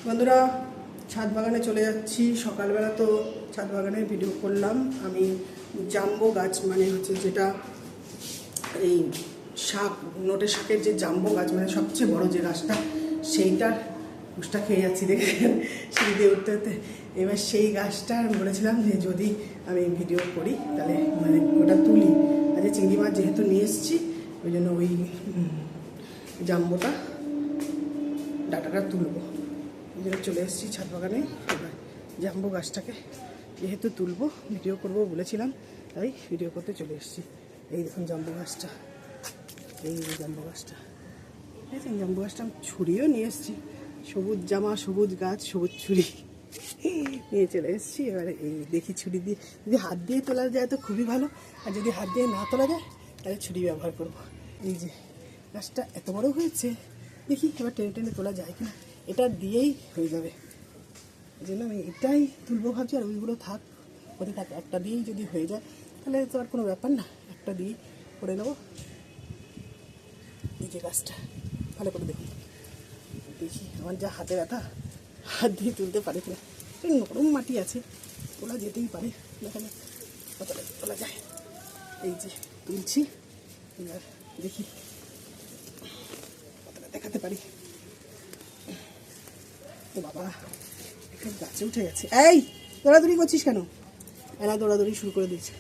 বন্ধুরা, ছাদ বাগানে চলে যাচ্ছি। সকালবেলা তো ছাদ বাগানের ভিডিও করলাম। আমি জাম্বো গাছ মানে হচ্ছে যেটা এই শাক, নোটে শাকের যে জাম্বো গাছ মানে সবচেয়ে বড় যে গাছটা, সেইটার কুষ্টা খেয়ে যাচ্ছি দেখে সিঁড়ি দিয়ে উঠতে উঠতে। এবার সেই গাছটার বলেছিলাম যে যদি আমি ভিডিও করি তাহলে মানে ওটা তুলি। আজ চিংড়ি মাছ যেহেতু নিয়ে এসেছি ওই জন্য ওই জাম্বোটা ডাটাটা তুলবো, এই জন্য চলে এসেছি ছাদ বাগানে। এবার জাম্বো গাছটাকে যেহেতু তুলবো, ভিডিও করব বলেছিলাম, তাই ভিডিও করতে চলে এসেছি। এই দেখুন জাম্বো গাছটা, এই জাম্বো গাছটা, ঠিক আছে। জাম্বো গাছটা আমি ছুরিও নিয়ে এসেছি, সবুজ জামা, সবুজ গাছ, সবুজ ছুরি নিয়ে চলে এসেছি। এবারে এই দেখি ছুরি দিয়ে, যদি হাত দিয়ে তোলা যায় তো খুবই ভালো, আর যদি হাত দিয়ে না তোলা যায় তাহলে ছুরি ব্যবহার করব। এই যে গাছটা এত বড় হয়েছে, দেখি এবার টেনে টেনে তোলা যায় কিনা। এটা দিয়েই হয়ে যাবে, এই জন্য আমি এটাই তুলবো ভাবছি। আর ওইগুলো থাক, ওতে থাক, একটা দিয়েই যদি হয়ে যায় তাহলে তো আর কোনো ব্যাপার না, একটা দিয়েই করে নেবো। এই যে গাছটা ভালো করে দেখুন, দেখি আমার যা হাতে ব্যথা, হাত দিয়ে তুলতে পারে কিনা। নরম মাটি আছে, তোলা যেতেই পারে, দেখা যাক কতটা তোলা যায়। এই যে তুলছি, এবার দেখি কতটা দেখাতে পারি। ও বাবা, একটা গাছে উঠে গেছে। এই দৌড়াদৌড়ি করছিস কেন? এরা দৌড়াদৌড়ি শুরু করে দিয়েছে।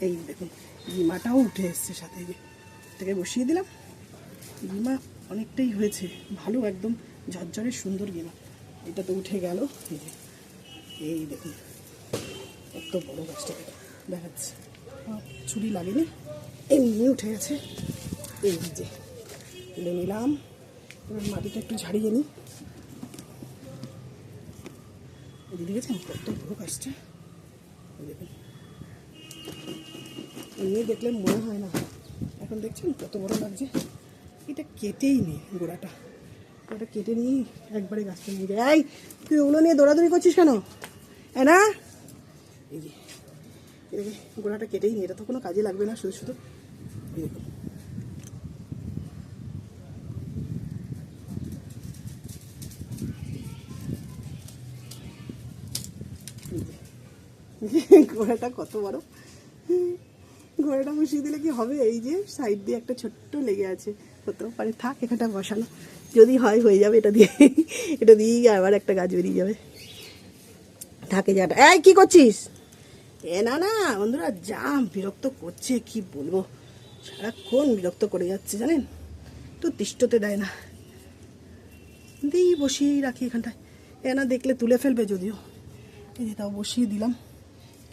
এই দেখুন লিমাটাও উঠে এসছে সাথে, এটাকে বসিয়ে দিলাম। লিমা অনেকটাই হয়েছে, ভালো একদম ঝরঝরে সুন্দর লিমা। এটা তো উঠে গেল। এই দেখুন কত বড় গাছটাকে দেখাচ্ছে, ছুরি লাগেনি, এমনি উঠে গেছে। এই যে তুলে নিলাম, এবার মাটিটা একটু ঝাড়িয়ে নিই। দেখেছেন কত বড় গাছটা, দেখুন এমনি দেখলে মনে হয় না, এখন দেখছেন কত বড় লাগছে। এটা কেটেই নেই, গোড়াটা ওটা কেটে নিই একবারে গাছটা নিয়ে যায়। এই তুই ওগুলো নিয়ে দৌড়াদৌড়ি করছিস কেন? না এই যে এটাকে গোড়াটা কেটেই নিই, এটা তো কোনো কাজে লাগবে না, শুধু শুধু। এই দেখুন গোড়াটা কত বড়, গোড়াটা বসিয়ে দিলে কি হবে? এই যে সাইড দিয়ে একটা ছোট্ট লেগে আছে, হতেও পারে, থাক এখানটা বসানো, যদি হয় হয়ে যাবে। এটা দিয়ে, এটা দিয়েই আবার একটা গাছ বেরিয়ে যাবে, থাকে যাটা। এই কি করছিস? না না বন্ধুরা, যা বিরক্ত করছে কি বলবো, সারাক্ষণ বিরক্ত করে যাচ্ছে জানেন, তো তিষ্ঠতে দেয় না। দিই বসিয়েই রাখি এখানটায়, না দেখলে তুলে ফেলবে যদিও। এই যে তাও বসিয়ে দিলাম,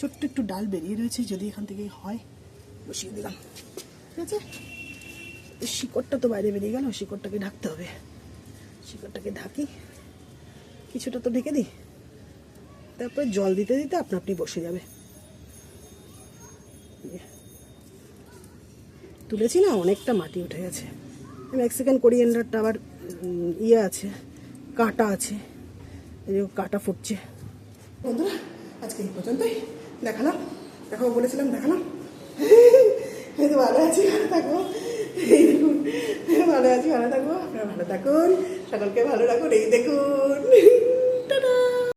ছোট্ট একটু ডাল বেরিয়ে রয়েছে, যদি এখান থেকে হয় বসিয়ে দিলাম, ঠিক আছে। শিকড়টা তো বাইরে বেরিয়ে গেল, শিকড়টাকে ঢাকতে হবে। শিকড়টাকে ঢাকি, কিছুটা তো ঢেকে দিই, তারপরে জল দিতে দিতে আপনা আপনি বসে যাবে। তুলেছি না, অনেকটা মাটি উঠে গেছে। মেক্সিকান কোরিয়েন্ডারটা আবার ইয়ে আছে, কাঁটা আছে, এই যে কাঁটা ফুটছে। বন্ধুরা আজকে এই পর্যন্তই, দেখালাম, দেখাবো বলেছিলাম, দেখালাম। এই তো ভালো আছি, ভালো থাকবো। এই দেখুন ভালো আছি, ভালো থাকবো, আপনারা ভালো থাকুন, সকলকে ভালো রাখুন। এই দেখুন